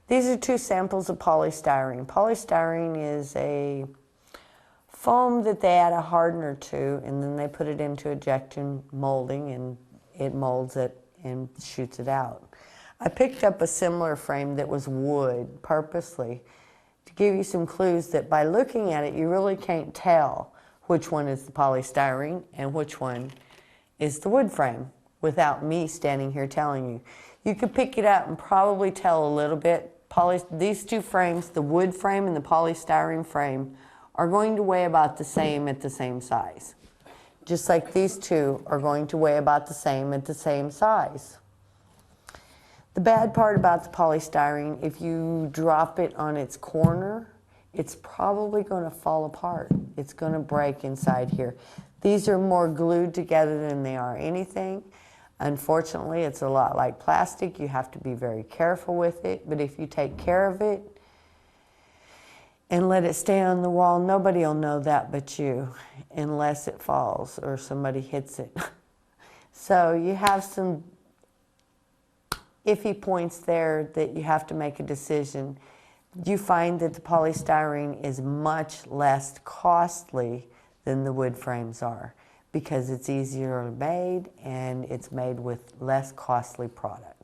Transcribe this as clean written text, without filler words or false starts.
These are two samples of polystyrene. Polystyrene is a foam that they add a hardener to, and then they put it into injection molding, and it molds it and shoots it out. I picked up a similar frame that was wood purposely to give you some clues that by looking at it, you really can't tell which one is the polystyrene and which one is the wood frame without me standing here telling you. You could pick it up and probably tell a little bit. These two frames, the wood frame and the polystyrene frame, are going to weigh about the same at the same size. Just like these two are going to weigh about the same at the same size. The bad part about the polystyrene, if you drop it on its corner, it's probably going to fall apart. It's going to break inside here. These are more glued together than they are anything. Unfortunately, it's a lot like plastic. You have to be very careful with it, but if you take care of it and let it stay on the wall, nobody will know that but you, unless it falls or somebody hits it. So you have some iffy points there that you have to make a decision. You find that the polystyrene is much less costly than the wood frames are because it's easier made and it's made with less costly product.